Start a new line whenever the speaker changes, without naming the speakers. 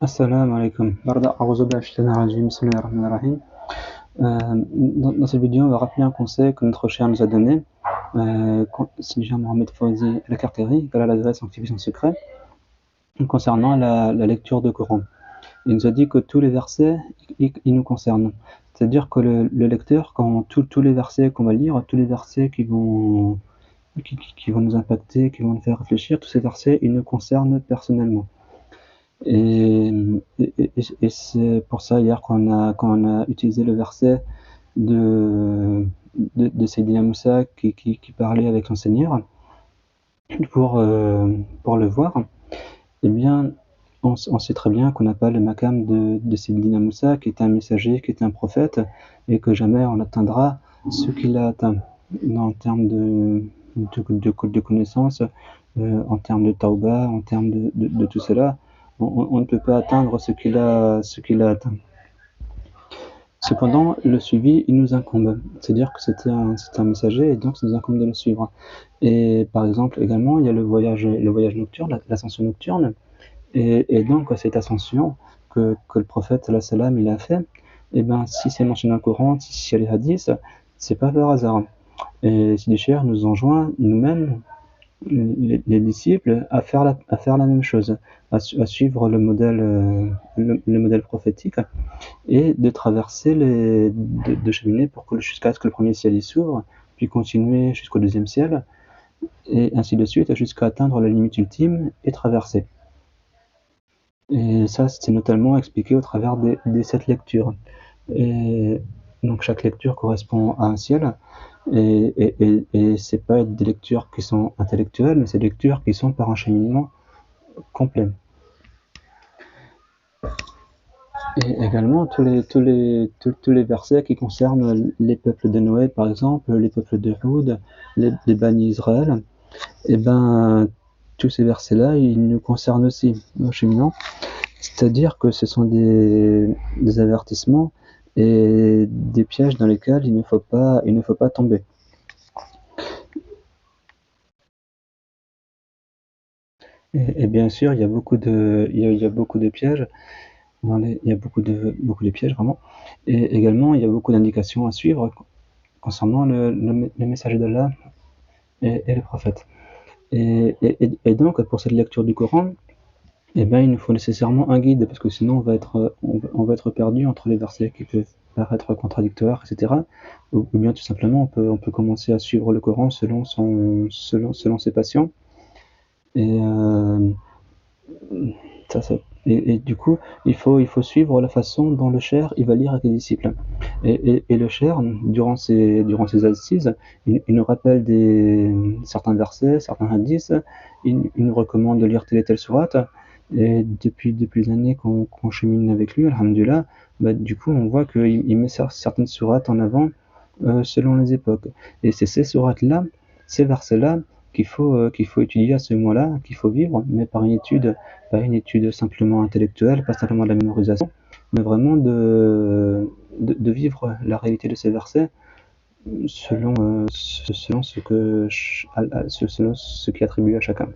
Assalamu alaikum. Bismillahirrahmanirrahim. Dans cette vidéo, on va rappeler un conseil que notre cher nous a donné. Sidi Mohamed Fawzi Al-Karteri, à l'adresse Activation Secret, concernant la lecture du Coran. Il nous a dit que tous les versets, ils nous concernent. C'est-à-dire que le lecteur, quand tous les versets qu'on va lire, tous les versets qui vont nous impacter, qui vont nous faire réfléchir, tous ces versets, ils nous concernent personnellement. Et c'est pour ça hier quand on a utilisé le verset de Sayyidina Moussa qui parlait avec son Seigneur pour le voir, eh bien on sait très bien qu'on n'a pas le maqam de Sayyidina Moussa qui est un messager, qui est un prophète, et que jamais on atteindra ce qu'il a atteint en termes de connaissances, en termes de tauba, en termes de tout cela. On ne peut pas atteindre ce qu'il a atteint. Cependant, le suivi, il nous incombe. C'est-à-dire que c'est un messager, et donc ça nous incombe de le suivre. Et par exemple, également, il y a le voyage nocturne, l'ascension nocturne. Et donc, cette ascension que le prophète, salam, il a fait, et ben, si c'est mentionné dans le Coran, si il y a les hadiths, c'est pas par hasard. Et Sidi Cheikh nous enjoint, nous-mêmes, les disciples, à faire la même chose, à suivre le modèle prophétique, et de traverser de cheminer jusqu'à ce que le premier ciel s'ouvre, puis continuer jusqu'au deuxième ciel, et ainsi de suite, jusqu'à atteindre la limite ultime et traverser. Et ça, c'est notamment expliqué au travers des 7 lectures. Et donc chaque lecture correspond à un ciel, et c'est pas des lectures qui sont intellectuelles, mais c'est des lectures qui sont par un cheminement complet. Et également tous les versets qui concernent les peuples de Noé, par exemple, les peuples de Houd, les Bani Israël, et ben tous ces versets-là, ils nous concernent aussi en cheminant. C'est-à-dire que ce sont des avertissements et des pièges dans lesquels il ne faut pas tomber. Et bien sûr, il y a beaucoup de pièges. Il y a beaucoup de pièges vraiment. Et également, il y a beaucoup d'indications à suivre concernant le messager d'Allah et le prophète. Et donc, pour cette lecture du Coran, eh ben, il nous faut nécessairement un guide, parce que sinon on va être perdu entre les versets qui peuvent paraître contradictoires, etc. Ou bien tout simplement on peut commencer à suivre le Coran selon ses passions. Et du coup, il faut suivre la façon dont le cher il va lire avec les disciples. Et le cher, durant ses assises, il nous rappelle certains versets, certains hadiths, il nous recommande de lire telle et telle sourate. Et depuis les années qu'on chemine avec lui, alhamdoulilah, du coup on voit qu'il met certaines sourates en avant selon les époques. Et c'est ces sourates-là, ces versets-là, qu'il faut étudier à ce moment-là, qu'il faut vivre, mais pas une étude simplement intellectuelle, pas simplement de la mémorisation, mais vraiment de vivre la réalité de ces versets selon ce qui est attribué à chacun.